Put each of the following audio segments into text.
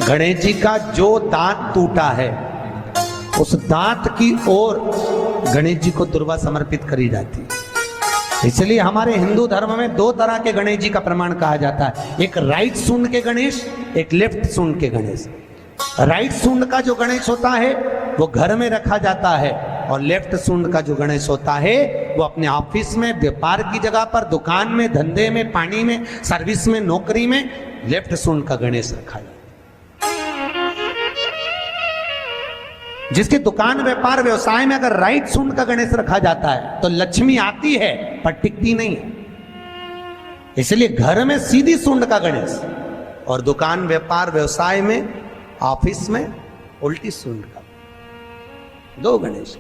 गणेश जी का जो दांत टूटा है उस दांत की ओर गणेश जी को दुर्वा समर्पित करी जाती है। इसलिए हमारे हिंदू धर्म में दो तरह के गणेश जी का प्रमाण कहा जाता है, एक राइट सूंड के गणेश, एक लेफ्ट सूंड के गणेश। राइट सूंड का जो गणेश होता है वो घर में रखा जाता है, और लेफ्ट सूंड का जो गणेश होता है वो अपने ऑफिस में, व्यापार की जगह पर, दुकान में, धंधे में, पानी में, सर्विस में, नौकरी में लेफ्ट सूंड का गणेश रखा जाता है। जिसके दुकान, व्यापार, व्यवसाय में अगर राइट सूंड का गणेश रखा जाता है तो लक्ष्मी आती है पर टिकती नहीं है। इसलिए घर में सीधी सूंड का गणेश और दुकान, व्यापार, व्यवसाय में, ऑफिस में उल्टी सूंड का, दो गणेश।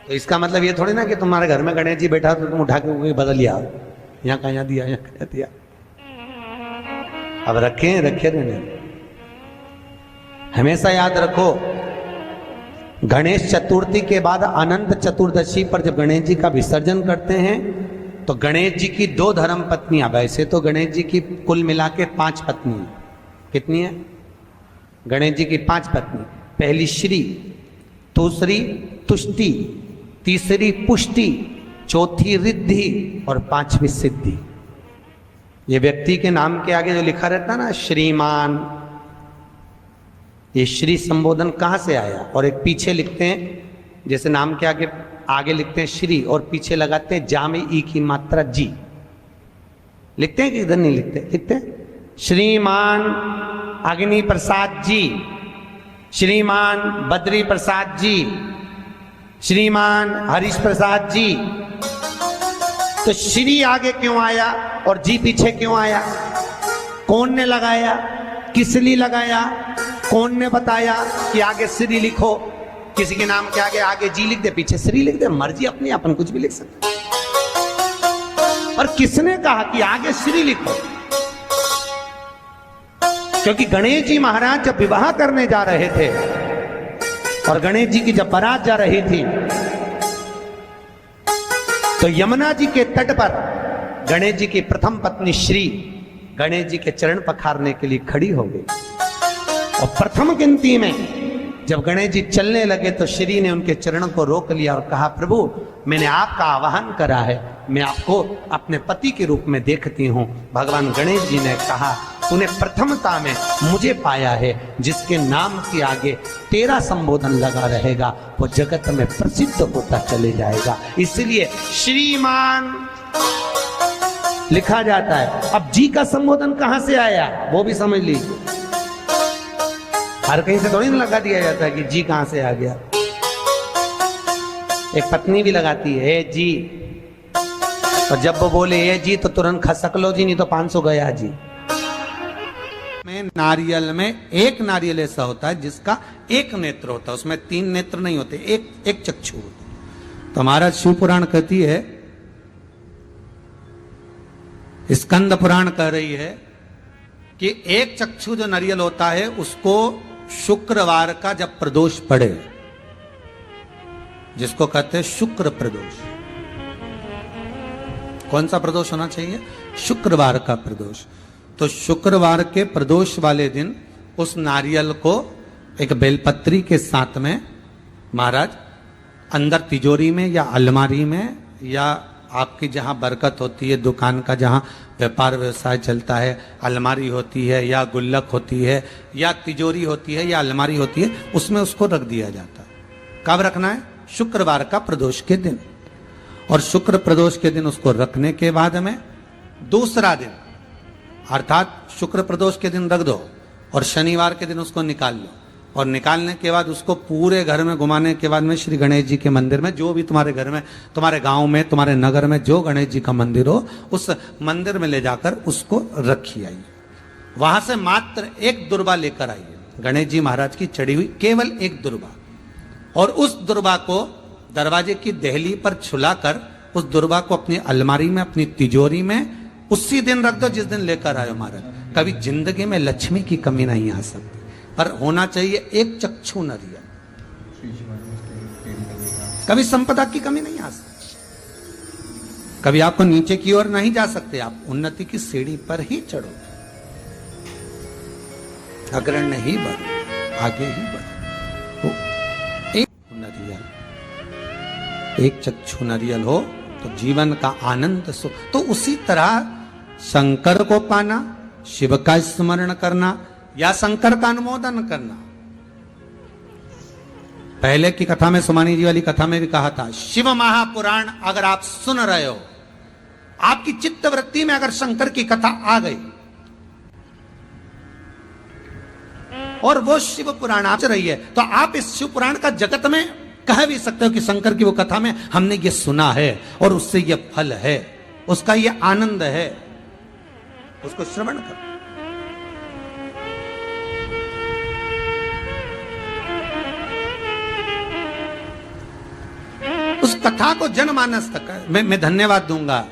तो इसका मतलब ये थोड़ी ना कि तुम्हारे घर में गणेश जी बैठा तो तुम उठा के बदल लिया, यहां कहां दिया, यहां कहां दिया। अब रखे रहने। हमेशा याद रखो, गणेश चतुर्थी के बाद अनंत चतुर्दशी पर जब गणेश जी का विसर्जन करते हैं तो गणेश जी की दो धर्म पत्नियां, वैसे तो गणेश जी की कुल मिला के 5 पत्नी, कितनी है? गणेश जी की 5 पत्नी। पहली श्री, दूसरी तुष्टि, तीसरी पुष्टि, चौथी रिद्धि और 5वीं सिद्धि। ये व्यक्ति के नाम के आगे जो लिखा रहता है ना, श्रीमान, ये श्री संबोधन कहां से आया? और एक पीछे लिखते हैं, जैसे नाम के आगे लिखते हैं श्री और पीछे लगाते हैं जा में ई की मात्रा जी। लिखते हैं कि इधर नहीं लिखते? लिखते हैं श्रीमान अग्नि प्रसाद जी, श्रीमान बद्री प्रसाद जी, श्रीमान हरीश प्रसाद जी। तो श्री आगे क्यों आया और जी पीछे क्यों आया? कौन ने लगाया? किस लिए लगाया? कौन ने बताया कि आगे श्री लिखो? किसी के नाम के आगे जी लिख दे, पीछे श्री लिख दे, मर्जी अपनी, अपन कुछ भी लिख सकते। और किसने कहा कि आगे श्री लिखो? क्योंकि गणेश जी महाराज जब विवाह करने जा रहे थे और गणेश जी की जब बारात जा रही थी तो यमुना जी के तट पर गणेश जी की प्रथम पत्नी श्री गणेश जी के चरण पखारने के लिए खड़ी हो गई। और प्रथम गिनती में जब गणेश जी चलने लगे तो श्री ने उनके चरणों को रोक लिया और कहा, प्रभु मैंने आपका आवाहन करा है, मैं आपको अपने पति के रूप में देखती हूँ। भगवान गणेश जी ने कहा, तूने प्रथमता में मुझे पाया है, जिसके नाम के आगे तेरा संबोधन लगा रहेगा वो जगत में प्रसिद्ध होता चले जाएगा। इसलिए श्रीमान लिखा जाता है। अब जी का संबोधन कहां से आया वो भी समझ लीजिए। हर कहीं से थोड़ी ना लगा दिया जाता है कि जी कहां से आ गया। एक पत्नी भी लगाती है ए जी, और जब वो बोले ए जी तो तुरंत खसक लो जी, नहीं तो 500 गया जी। में नारियल में एक नारियल ऐसा होता है जिसका एक नेत्र होता है, उसमें 3 नेत्र नहीं होते, एक चक्षु होता है। तो हमारा शिव पुराण कहती है, स्कंद पुराण कह रही है कि एक चक्षु जो नारियल होता है उसको शुक्रवार का जब प्रदोष पड़े, जिसको कहते हैं शुक्र प्रदोष। कौन सा प्रदोष होना चाहिए? शुक्रवार का प्रदोष। तो शुक्रवार के प्रदोष वाले दिन उस नारियल को एक बेलपत्री के साथ में महाराज अंदर तिजोरी में या अलमारी में या आपकी जहां बरकत होती है, दुकान का जहां व्यापार व्यवसाय चलता है, अलमारी होती है या गुल्लक होती है या तिजोरी होती है या अलमारी होती है, उसमें उसको रख दिया जाता है। कब रखना है? शुक्रवार का प्रदोष के दिन। और शुक्र प्रदोष के दिन उसको रखने के बाद में दूसरा दिन, अर्थात शुक्र प्रदोष के दिन रख दो और शनिवार के दिन उसको निकाल लो, और निकालने के बाद उसको पूरे घर में घुमाने के बाद में श्री गणेश जी के मंदिर में, जो भी तुम्हारे घर में, तुम्हारे गांव में, तुम्हारे नगर में जो गणेश जी का मंदिर हो, उस मंदिर में ले जाकर उसको रखी आइए। वहां से मात्र एक दुर्बा लेकर आइए, गणेश जी महाराज की चढ़ी हुई केवल एक दुर्बा, और उस दुर्बा को दरवाजे की देहली पर छुलाकर उस दुर्बा को अपनी अलमारी में, अपनी तिजोरी में उसी दिन रख दो जिस दिन लेकर आयो महाराज। कभी जिंदगी में लक्ष्मी की कमी नहीं आ सकती, पर होना चाहिए एक चक्षु नारियल। कभी संपदा की कमी नहीं आ सकती, कभी आपको नीचे की ओर नहीं जा सकते, आप उन्नति की सीढ़ी पर ही चढ़ो। अग्रण्य ही बढ़ो, आगे ही बढ़ो। तो एक नरियल, एक चक्षु नरियल हो तो जीवन का आनंद सुख। तो उसी तरह शंकर को पाना, शिव का स्मरण करना या शंकर का अनुमोदन करना। पहले की कथा में, सुमानी जी वाली कथा में भी कहा था, शिव महापुराण अगर आप सुन रहे हो, आपकी चित्त वृत्ति में अगर शंकर की कथा आ गई और वो शिव पुराण आप रही है, तो आप इस शिव पुराण का जगत में कह भी सकते हो कि शंकर की वो कथा में हमने ये सुना है और उससे ये फल है, उसका ये आनंद है, उसको श्रवण करो। उस कथा को जनमानस तक मैं धन्यवाद दूंगा।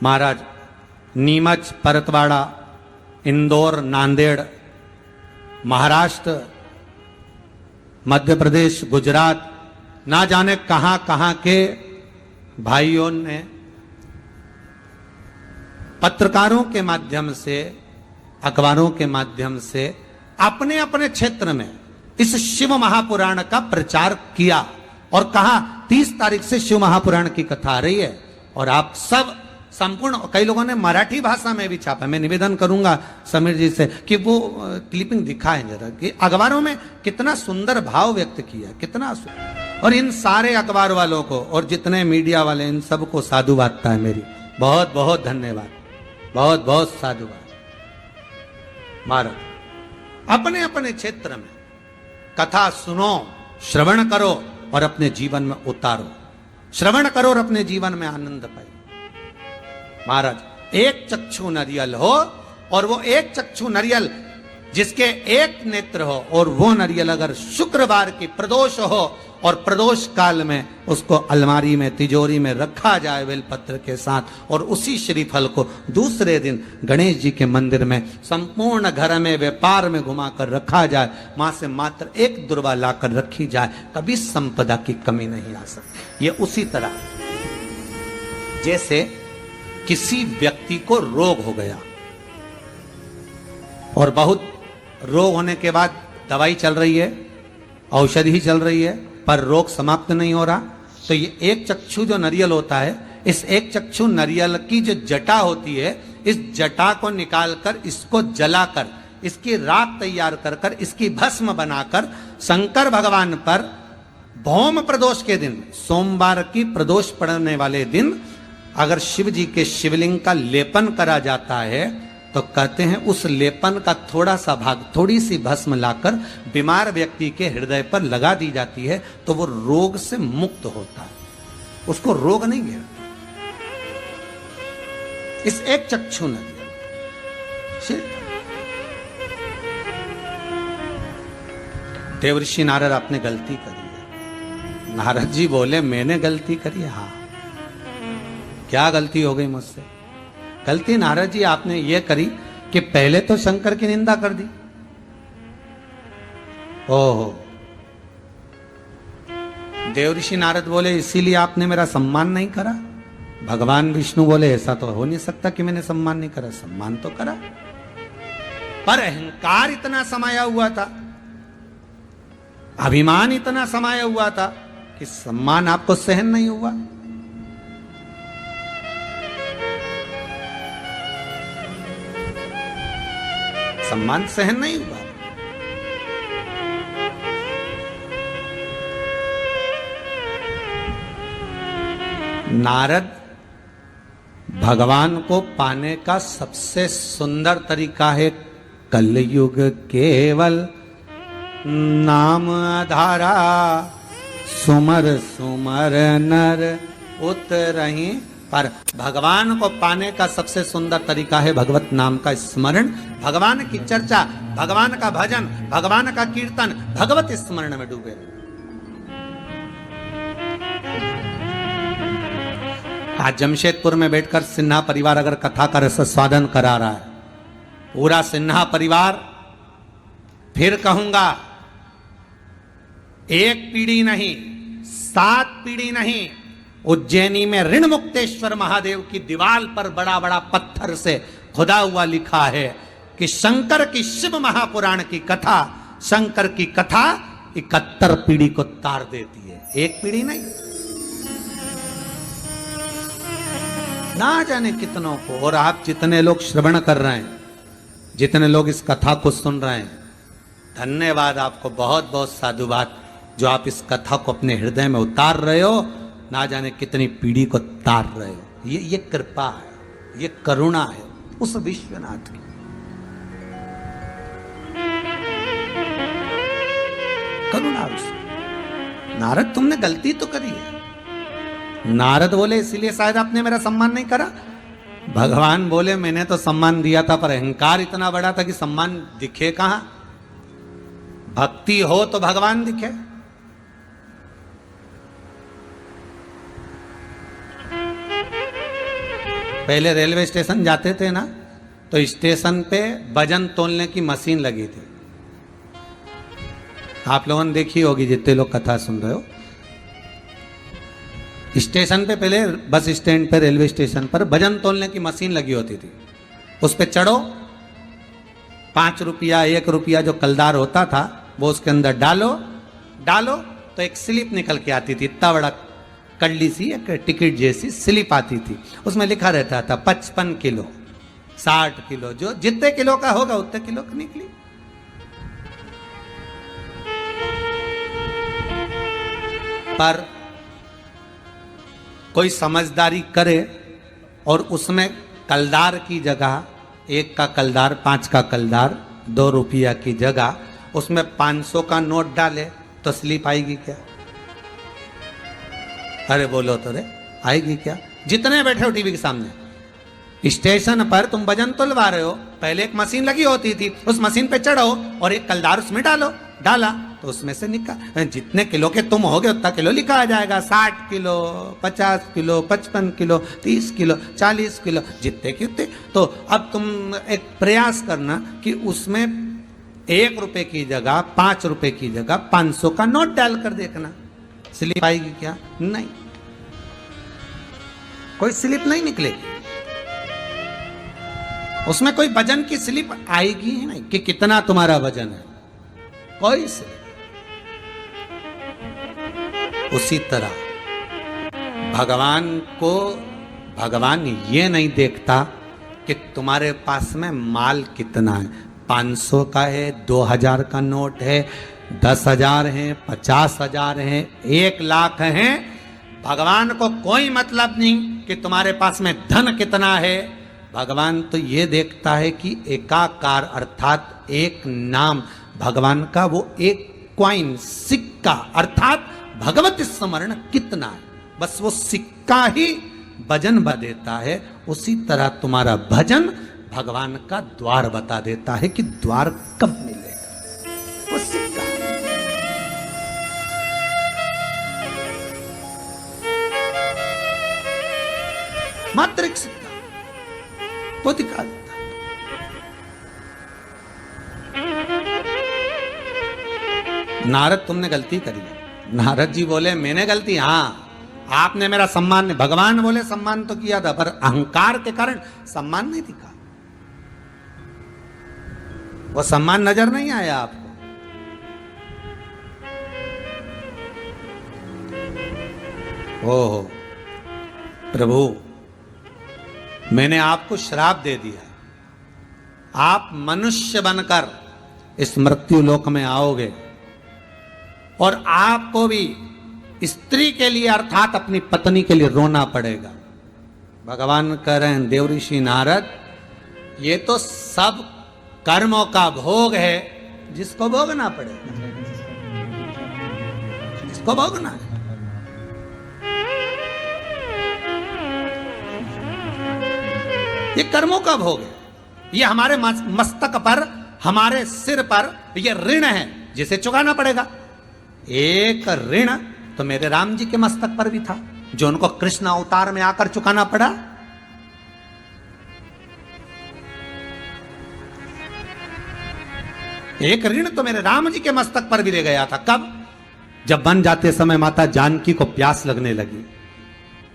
महाराज नीमच, परतवाड़ा, इंदौर, नांदेड़, महाराष्ट्र, मध्य प्रदेश, गुजरात, ना जाने कहां कहां के भाइयों ने पत्रकारों के माध्यम से, अखबारों के माध्यम से अपने अपने क्षेत्र में इस शिव महापुराण का प्रचार किया और कहा 30 तारीख से शिव महापुराण की कथा आ रही है। और आप सब संपूर्ण, कई लोगों ने मराठी भाषा में भी छापा। मैं निवेदन करूंगा समीर जी से कि वो क्लिपिंग दिखाएं जरा, कि अखबारों में कितना सुंदर भाव व्यक्त किया, कितना सुंदर। और इन सारे अखबार वालों को और जितने मीडिया वाले, इन सबको साधुवादता है मेरी, बहुत बहुत धन्यवाद, बहुत बहुत साधुवाद। महाराज अपने अपने क्षेत्र में कथा सुनो, श्रवण करो और अपने जीवन में उतारो, श्रवण करो और अपने जीवन में आनंद पाओ। महाराज एक चक्षु नरियल हो और वो एक चक्षु नरियल जिसके एक नेत्र हो, और वो नरियल अगर शुक्रवार की प्रदोष हो और प्रदोष काल में उसको अलमारी में, तिजोरी में रखा जाए बेलपत्र के साथ, और उसी श्रीफल को दूसरे दिन गणेश जी के मंदिर में संपूर्ण घर में व्यापार में घुमाकर रखा जाए, मां से मात्र एक दुर्वा लाकर रखी जाए, कभी संपदा की कमी नहीं आ सकती। ये उसी तरह जैसे किसी व्यक्ति को रोग हो गया और बहुत रोग होने के बाद दवाई चल रही है, औषधि चल रही है, पर रोग समाप्त नहीं हो रहा, तो ये एक चक्षु जो नरियल होता है, इस एक चक्षु नरियल की जो जटा होती है, इस जटा को निकालकर इसको जलाकर इसकी राख तैयार कर इसकी भस्म बनाकर शंकर भगवान पर भौम प्रदोष के दिन, सोमवार की प्रदोष पड़ने वाले दिन अगर शिव जी के शिवलिंग का लेपन करा जाता है, तो कहते हैं उस लेपन का थोड़ा सा भाग, थोड़ी सी भस्म लाकर बीमार व्यक्ति के हृदय पर लगा दी जाती है, तो वो रोग से मुक्त होता है, उसको रोग नहीं घेरता। इस एक चक्षु नरियल देवर्षि नारद आपने गलती करी है। नारद जी बोले मैंने गलती करी? हाँ। क्या गलती हो गई मुझसे? गलती नारद जी आपने ये करी कि पहले तो शंकर की निंदा कर दी। ओहो। देवर्षि नारद बोले इसीलिए आपने मेरा सम्मान नहीं करा। भगवान विष्णु बोले ऐसा तो हो नहीं सकता कि मैंने सम्मान नहीं करा, सम्मान तो करा, पर अहंकार इतना समाया हुआ था, अभिमान इतना समाया हुआ था कि सम्मान आपको सहन नहीं हुआ। सम्मान सहन नहीं हुआ। नारद भगवान को पाने का सबसे सुंदर तरीका है कलयुग केवल नाम आधारा, सुमर सुमर नर उतरहि। पर भगवान को पाने का सबसे सुंदर तरीका है भगवत नाम का स्मरण, भगवान की चर्चा, भगवान का भजन, भगवान का कीर्तन, भगवत स्मरण में डूबे। आज जमशेदपुर में बैठकर सिन्हा परिवार अगर कथा का रसास्वादन करा रहा है, पूरा सिन्हा परिवार, फिर कहूंगा एक पीढ़ी नहीं 7 पीढ़ी नहीं, उज्जैनी में ऋण मुक्तेश्वर महादेव की दीवार पर बड़ा बड़ा पत्थर से खुदा हुआ लिखा है, कि शंकर की शिव महापुराण की कथा, शंकर की कथा 71 पीढ़ी को तार देती है, एक पीढ़ी नहीं। ना जाने कितनों को। और आप जितने लोग श्रवण कर रहे हैं, जितने लोग इस कथा को सुन रहे हैं, धन्यवाद आपको, बहुत बहुत साधुवाद जो आप इस कथा को अपने हृदय में उतार रहे हो। ना जाने कितनी पीढ़ी को तार रहे हो। ये कृपा है, ये करुणा है उस विश्वनाथ की। करुणा उस। नारद तुमने गलती तो करी है। नारद बोले इसीलिए शायद आपने मेरा सम्मान नहीं करा। भगवान बोले मैंने तो सम्मान दिया था, पर अहंकार इतना बड़ा था कि सम्मान दिखे कहां। भक्ति हो तो भगवान दिखे। पहले रेलवे स्टेशन जाते थे ना, तो स्टेशन पे वजन तोलने की मशीन लगी थी। आप लोगों ने देखी होगी जितने लोग कथा सुन रहे हो। स्टेशन पे, पहले बस स्टैंड पे, रेलवे स्टेशन पर वजन तोलने की मशीन लगी होती थी। उस पे चढ़ो, 5 रुपया 1 रुपया जो कलदार होता था वो उसके अंदर डालो तो एक स्लिप निकल के आती थी। इतना बड़ा कल्ली सी एक टिकट जैसी स्लिप आती थी। उसमें लिखा रहता था 55 किलो, 60 किलो, जो जितने किलो का होगा उतने किलो की निकली। पर कोई समझदारी करे और उसमें कलदार की जगह, 1 का कलदार, 5 का कलदार, 2 रुपया की जगह उसमें 500 का नोट डाले तो स्लिप आएगी क्या? अरे बोलो तो रे, आएगी क्या? जितने बैठे हो टीवी के सामने, स्टेशन पर तुम वजन तुलवा रहे हो, पहले एक मशीन लगी होती थी, उस मशीन पे चढ़ो और एक कलदार उसमें डाला तो उसमें से निकाल, जितने किलो के तुम होगे उतना किलो लिखा आ जाएगा। 60 kilo, 50 kilo, 55 kilo, 30 kilo, 40 kilo, जितने की उतने। तो अब तुम एक प्रयास करना कि उसमें 1 रुपए की जगह, 5 रुपए की जगह 500 का नोट डालकर देखना, स्लिप आएगी क्या? नहीं, कोई स्लिप नहीं निकलेगी। उसमें कोई वजन की स्लिप आएगी ही नहीं कि कितना तुम्हारा वजन है, कोई स्लिप। उसी तरह भगवान ये नहीं देखता कि तुम्हारे पास में माल कितना है, 500 का है, 2000 का नोट है, 10,000 है, 50,000 है, 1 लाख है। भगवान को कोई मतलब नहीं कि तुम्हारे पास में धन कितना है। भगवान तो ये देखता है कि एकाकार अर्थात एक नाम भगवान का, वो एक क्वाइन, सिक्का अर्थात भगवत स्मरण कितना है, बस वो सिक्का ही भजन बता देता है। उसी तरह तुम्हारा भजन भगवान का द्वार बता देता है कि द्वार कब मिलेगा, वो सिक्का। मात्र एक सिक्का वो दिखा देता। नारद तुमने गलती करी है। नारद जी बोले मैंने गलती, हाँ आपने मेरा सम्मान, भगवान बोले सम्मान तो किया था, पर अहंकार के कारण सम्मान नहीं दिखा, वो सम्मान नजर नहीं आया आपको। ओहो प्रभु, मैंने आपको श्राप दे दिया, आप मनुष्य बनकर इस मृत्यु लोक में आओगे और आपको भी स्त्री के लिए अर्थात अपनी पत्नी के लिए रोना पड़ेगा। भगवान कह रहे हैं देव ऋषि नारद, ये तो सब कर्मों का भोग है जिसको भोगना पड़ेगा, जिसको भोगना है। ये कर्मों का भोग है, ये हमारे मस्तक पर, हमारे सिर पर ये ऋण है जिसे चुकाना पड़ेगा। एक ऋण तो मेरे राम जी के मस्तक पर भी था, जो उनको कृष्ण अवतार में आकर चुकाना पड़ा। एक ऋण तो मेरे राम जी के मस्तक पर भी ले गया था। कब? जब वन जाते समय माता जानकी को प्यास लगने लगी,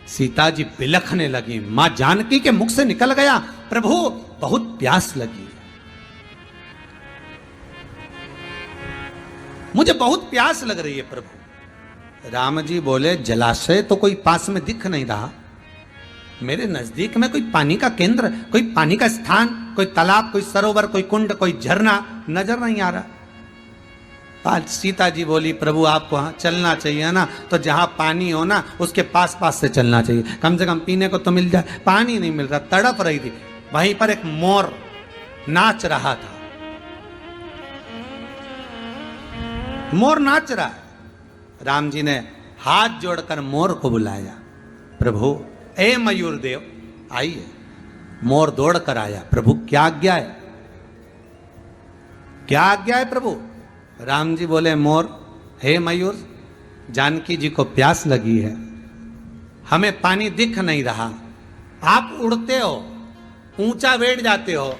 सीता जी बिलखने लगी, मां जानकी के मुख से निकल गया, प्रभु बहुत प्यास लगी। मुझे बहुत प्यास लग रही है प्रभु। राम जी बोले जलाशय तो कोई पास में दिख नहीं रहा, मेरे नजदीक में कोई पानी का केंद्र, कोई पानी का स्थान, कोई तालाब, कोई सरोवर, कोई कुंड, कोई झरना नजर नहीं आ रहा। आज सीता जी बोली प्रभु आपको हाँ चलना चाहिए ना, तो जहां पानी हो ना उसके पास पास से चलना चाहिए, कम से कम पीने को तो मिल जाए। पानी नहीं मिल रहा, तड़प रही थी। वहीं पर एक मोर नाच रहा था, मोर नाच रहा है। राम जी ने हाथ जोड़कर मोर को बुलाया, प्रभु ए मयूर देव आइए। मोर दौड़ कर आया, प्रभु क्या आज्ञा है, क्या आज्ञा है प्रभु। राम जी बोले मोर हे मयूर, जानकी जी को प्यास लगी है, हमें पानी दिख नहीं रहा, आप उड़ते हो, ऊंचा बैठ जाते हो,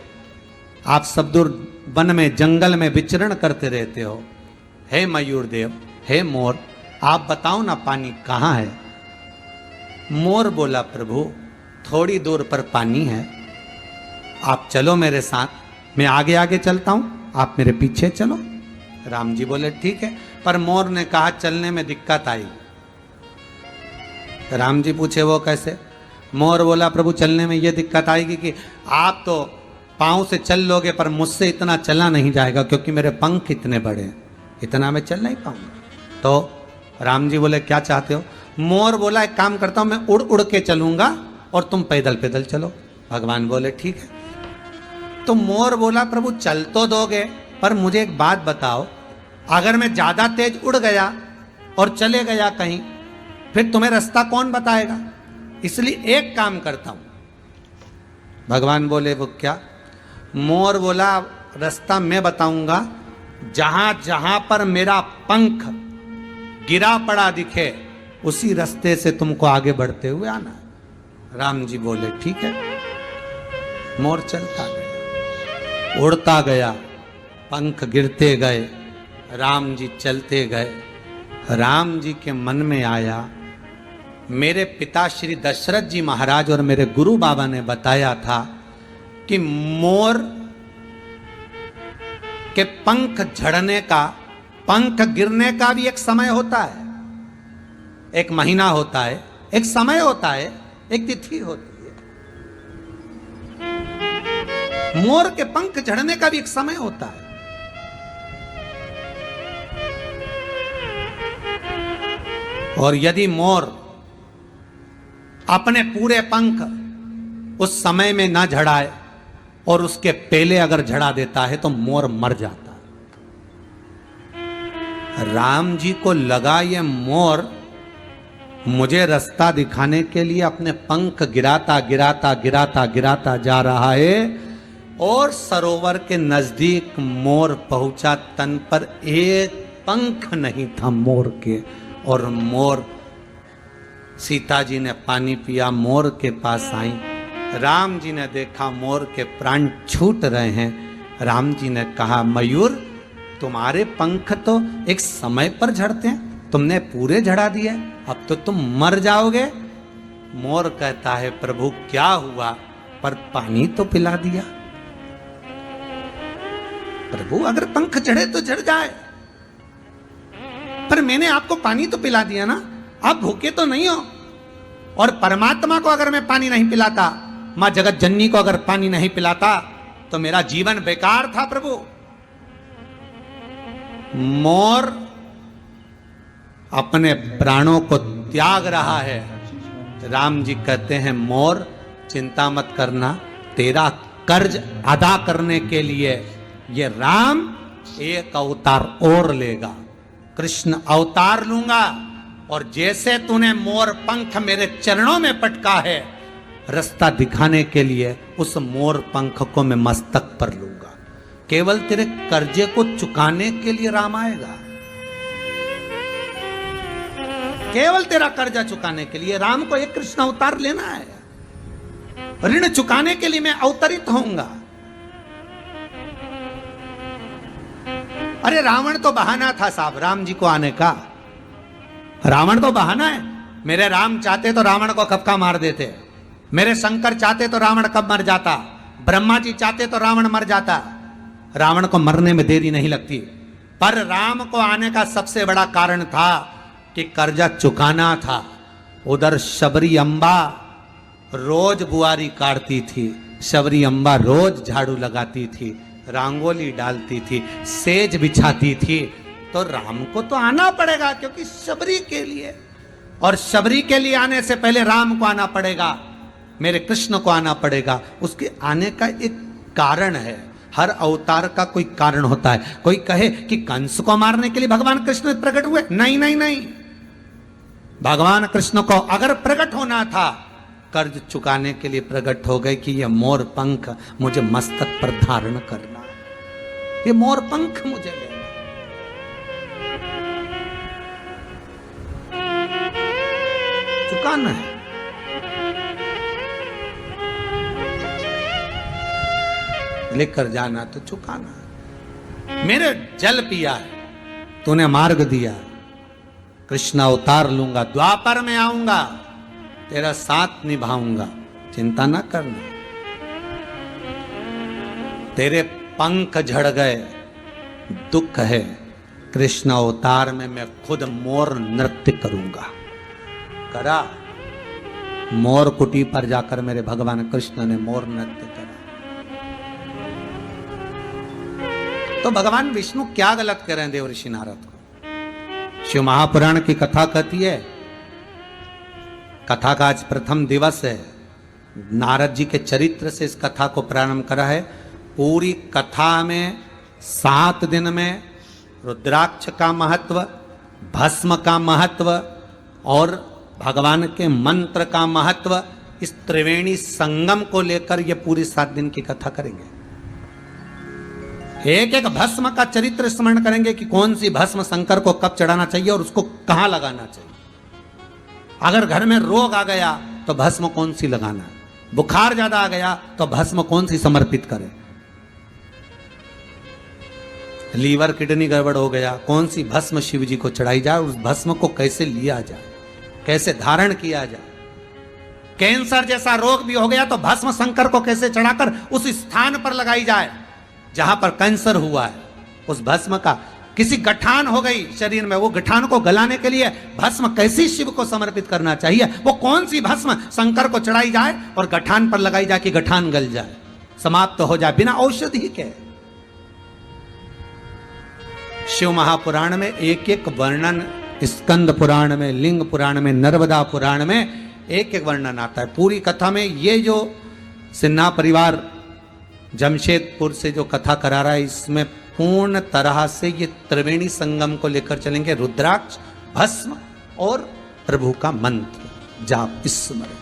आप सब दूर वन में जंगल में विचरण करते रहते हो। हे मयूर देव, हे मोर, आप बताओ ना पानी कहाँ है। मोर बोला प्रभु थोड़ी दूर पर पानी है, आप चलो मेरे साथ, मैं आगे आगे चलता हूं, आप मेरे पीछे चलो। राम जी बोले ठीक है, पर मोर ने कहा चलने में दिक्कत आई। राम जी पूछे वो कैसे। मोर बोला प्रभु चलने में ये दिक्कत आएगी कि आप तो पांव से चल लोगे, पर मुझसे इतना चला नहीं जाएगा क्योंकि मेरे पंख इतने बड़े हैं, इतना मैं चल नहीं पाऊंगा। तो राम जी बोले क्या चाहते हो। मोर बोला एक काम करता हूं, मैं उड़ उड़ के चलूंगा और तुम पैदल पैदल चलो। भगवान बोले ठीक है। तो मोर बोला प्रभु चल तो दोगे, पर मुझे एक बात बताओ, अगर मैं ज्यादा तेज उड़ गया और चले गया कहीं, फिर तुम्हें रास्ता कौन बताएगा, इसलिए एक काम करता हूं। भगवान बोले वो क्या। मोर बोला रास्ता मैं बताऊंगा, जहां जहां पर मेरा पंख गिरा पड़ा दिखे उसी रास्ते से तुमको आगे बढ़ते हुए आना। राम जी बोले ठीक है। मोर चलता गया, उड़ता गया, पंख गिरते गए, राम जी चलते गए। राम जी के मन में आया मेरे पिता श्री दशरथ जी महाराज और मेरे गुरु बाबा ने बताया था कि मोर के पंख झड़ने का, पंख गिरने का भी एक समय होता है, एक महीना होता है, एक समय होता है, एक तिथि होती है। मोर के पंख झड़ने का भी एक समय होता है। और यदि मोर अपने पूरे पंख उस समय में ना झड़ाए और उसके पहले अगर झड़ा देता है तो मोर मर जाता। राम जी को लगा ये मोर मुझे रास्ता दिखाने के लिए अपने पंख गिराता गिराता गिराता गिराता जा रहा है, और सरोवर के नजदीक मोर पहुंचा, तन पर एक पंख नहीं था मोर के। और मोर, सीता जी ने पानी पिया, मोर के पास आई। राम जी ने देखा मोर के प्राण छूट रहे हैं। राम जी ने कहा मयूर तुम्हारे पंख तो एक समय पर झड़ते हैं, तुमने पूरे झड़ा दिए, अब तो तुम मर जाओगे। मोर कहता है प्रभु क्या हुआ, पर पानी तो पिला दिया। प्रभु अगर पंख झड़े तो झड़ जाए, पर मैंने आपको पानी तो पिला दिया ना, आप भूखे तो नहीं हो। और परमात्मा को अगर मैं पानी नहीं पिलाता, मां जगत जननी को अगर पानी नहीं पिलाता, तो मेरा जीवन बेकार था प्रभु। मोर अपने प्राणों को त्याग रहा है। राम जी कहते हैं मोर चिंता मत करना, तेरा कर्ज अदा करने के लिए ये राम एक अवतार और लेगा, कृष्ण अवतार लूंगा, और जैसे तूने मोर पंख मेरे चरणों में पटका है, रास्ता दिखाने के लिए उस मोर पंख को मैं मस्तक पर लूंगा। केवल तेरे कर्जे को चुकाने के लिए राम आएगा, केवल तेरा कर्जा चुकाने के लिए राम को एक कृष्ण अवतार लेना है। ऋण चुकाने के लिए मैं अवतरित होऊंगा। अरे रावण तो बहाना था साहब राम जी को आने का, रावण तो बहाना है। मेरे राम चाहते तो रावण को कब का मार देते, मेरे शंकर चाहते तो रावण कब मर जाता, ब्रह्मा जी चाहते तो रावण मर जाता। रावण को मरने में देरी नहीं लगती, पर राम को आने का सबसे बड़ा कारण था कि कर्जा चुकाना था। उधर शबरी अम्बा रोज बुआरी काटती थी, शबरी अम्बा रोज झाड़ू लगाती थी, रंगोली डालती थी, सेज बिछाती थी। तो राम को तो आना पड़ेगा क्योंकि शबरी के लिए, और शबरी के लिए आने से पहले राम को आना पड़ेगा, मेरे कृष्ण को आना पड़ेगा। उसके आने का एक कारण है। हर अवतार का कोई कारण होता है। कोई कहे कि कंस को मारने के लिए भगवान कृष्ण प्रकट हुए, नहीं नहीं नहीं। भगवान कृष्ण को अगर प्रकट होना था, कर्ज चुकाने के लिए प्रकट हो गए कि यह मोर पंख मुझे मस्तक पर धारण करना है, ये मोर पंख मुझे लेना, चुकाना है। लेकर जाना तो चुकाना है। मेरे जल पिया है, तूने मार्ग दिया, कृष्ण अवतार लूंगा, द्वापर में आऊंगा, तेरा साथ निभाऊंगा, चिंता ना करना। तेरे पंख झड़ गए, दुख है, कृष्ण अवतार में मैं खुद मोर नृत्य करूंगा। करा, मोर कुटी पर जाकर मेरे भगवान कृष्ण ने मोर नृत्य करा। तो भगवान विष्णु क्या गलत कर रहे हैं देवर्षि नारद को? शिव महापुराण की कथा कहती है, कथा का आज प्रथम दिवस है, नारद जी के चरित्र से इस कथा को प्रारंभ करा है। पूरी कथा में 7 दिन में रुद्राक्ष का महत्व, भस्म का महत्व और भगवान के मंत्र का महत्व, इस त्रिवेणी संगम को लेकर ये पूरी 7 दिन की कथा करेंगे। एक एक भस्म का चरित्र स्मरण करेंगे कि कौन सी भस्म शंकर को कब चढ़ाना चाहिए और उसको कहां लगाना चाहिए। अगर घर में रोग आ गया तो भस्म कौन सी लगाना है, बुखार ज्यादा आ गया तो भस्म कौन सी समर्पित करें, लीवर किडनी गड़बड़ हो गया कौन सी भस्म शिव जी को चढ़ाई जाए, उस भस्म को कैसे लिया जाए, कैसे धारण किया जाए। कैंसर जैसा रोग भी हो गया तो भस्म शंकर को कैसे चढ़ाकर उस स्थान पर लगाई जाए जहां पर कैंसर हुआ है। उस भस्म का, किसी गठान हो गई शरीर में, वो गठान को गलाने के लिए भस्म कैसी शिव को समर्पित करना चाहिए, वो कौन सी भस्म शंकर को चढ़ाई जाए और गठान पर लगाई जाए कि गठान गल जाए, समाप्त तो हो जाए बिना औषधि के। शिव महापुराण में एक एक वर्णन, स्कंद पुराण में, लिंग पुराण में, नर्मदा पुराण में एक एक वर्णन आता है। पूरी कथा में ये जो सिन्हा परिवार जमशेदपुर से जो कथा करा रहा है, इसमें पूर्ण तरह से ये त्रिवेणी संगम को लेकर चलेंगे। रुद्राक्ष, भस्म और प्रभु का मंत्र जाप स्मरण,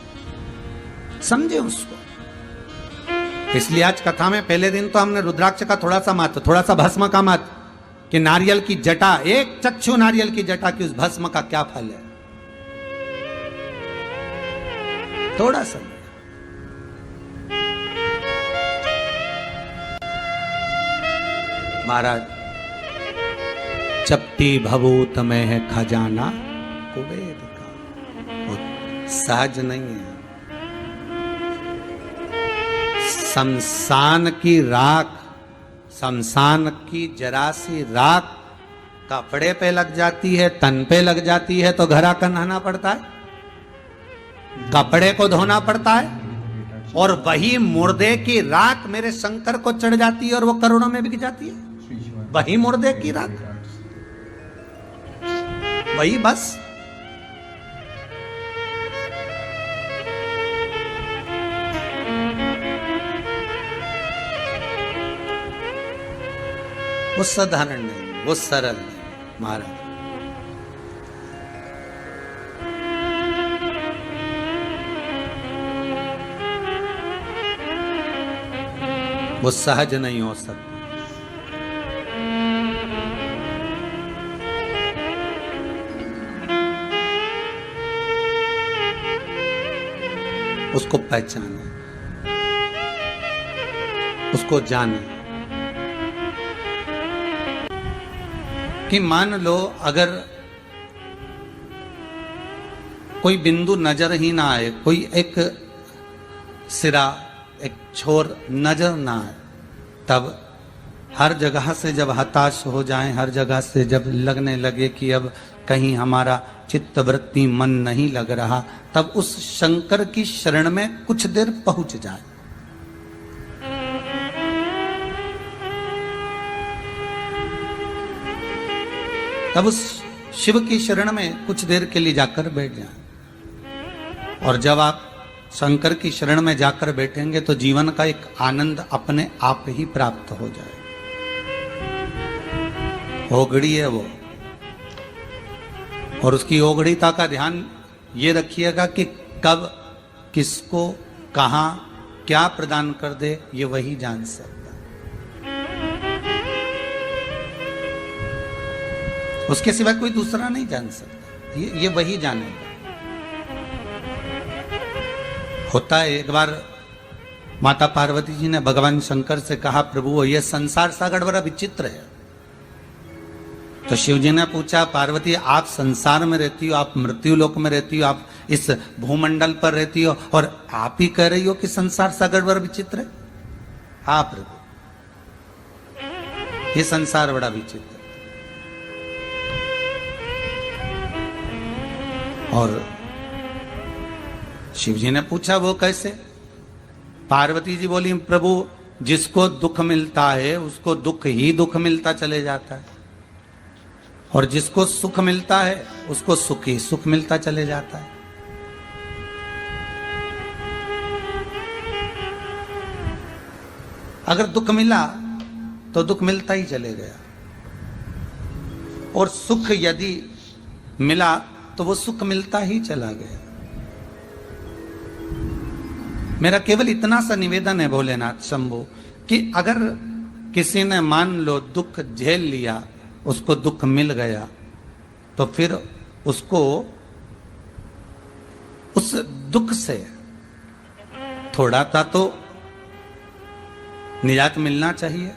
समझे उसको। इसलिए आज कथा में पहले दिन तो हमने रुद्राक्ष का थोड़ा सा महत्व, थोड़ा सा भस्म का महत्व, कि नारियल की जटा, एक चक्षु नारियल की जटा की उस भस्म का क्या फल है, थोड़ा सा। महाराज, चपटी भभूत में है खजाना कुबेर का, वो सहज नहीं है। शमशान की राख, शमशान की जरा सी राख कपड़े पे लग जाती है, तन पे लग जाती है तो घर आकर नहाना पड़ता है, कपड़े को धोना पड़ता है। और वही मुर्दे की राख मेरे शंकर को चढ़ जाती है और वो करोड़ों में बिक जाती है। वही मुर्दे की राख, वही बस। वो साधारण नहीं, वो सरल नहीं महाराज। वो सहज नहीं हो सकता। उसको पहचाने, उसको जाने। कि मान लो अगर कोई बिंदु नजर ही ना आए, कोई एक सिरा, एक छोर नजर ना आए, तब हर जगह से जब हताश हो जाएं, हर जगह से जब लगने लगे कि अब कहीं हमारा चित्त वृत्ति मन नहीं लग रहा, तब उस शंकर की शरण में कुछ देर पहुंच जाए। तब उस शिव की शरण में कुछ देर के लिए जाकर बैठ जाएं। और जब आप शंकर की शरण में जाकर बैठेंगे तो जीवन का एक आनंद अपने आप ही प्राप्त हो जाए। ओगड़ी है वो, और उसकी ओगड़ीता का ध्यान ये रखिएगा कि कब किसको कहां क्या प्रदान कर दे, ये वही जान सकता। उसके सिवा कोई दूसरा नहीं जान सकता, ये वही जानेगा। होता है, एक बार माता पार्वती जी ने भगवान शंकर से कहा, प्रभु ये संसार सागर बड़ा विचित्र है। तो शिव जी ने पूछा, पार्वती आप संसार में रहती हो, आप मृत्यु लोक में रहती हो, आप इस भूमंडल पर रहती हो, और आप ही कह रही हो कि संसार सागर बड़ा विचित्र है? हाँ प्रभु, ये संसार बड़ा विचित्र है। और शिव जी ने पूछा वो कैसे? पार्वती जी बोली, प्रभु जिसको दुख मिलता है उसको दुख ही दुख मिलता चले जाता है, और जिसको सुख मिलता है उसको सुख ही सुख मिलता चले जाता है। अगर दुख मिला तो दुख मिलता ही चले गया, और सुख यदि मिला तो वो सुख मिलता ही चला गया। मेरा केवल इतना सा निवेदन है भोलेनाथ शंभु कि अगर किसी ने मान लो दुख झेल लिया, उसको दुख मिल गया, तो फिर उसको उस दुख से थोड़ा सा तो निजात मिलना चाहिए,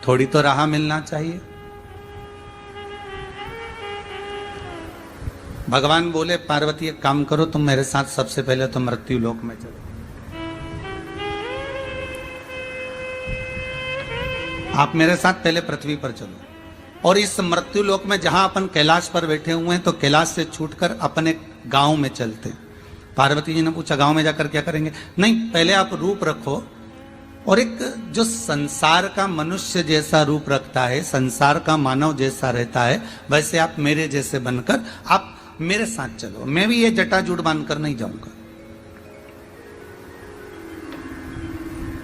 थोड़ी तो राह मिलना चाहिए। भगवान बोले, पार्वती एक काम करो, तुम मेरे साथ सबसे पहले तो मृत्यु लोक में चलो। आप मेरे साथ पहले पृथ्वी पर चलो, और इस मृत्यु लोक में जहां अपन कैलाश पर बैठे हुए हैं, तो कैलाश से छूटकर अपने गांव में चलते। पार्वती जी ने पूछा, गांव में जाकर क्या करेंगे? नहीं, पहले आप रूप रखो, और एक जो संसार का मनुष्य जैसा रूप रखता है, संसार का मानव जैसा रहता है, वैसे आप मेरे जैसे बनकर आप मेरे साथ चलो। मैं भी ये जटाजूट बांधकर नहीं जाऊंगा,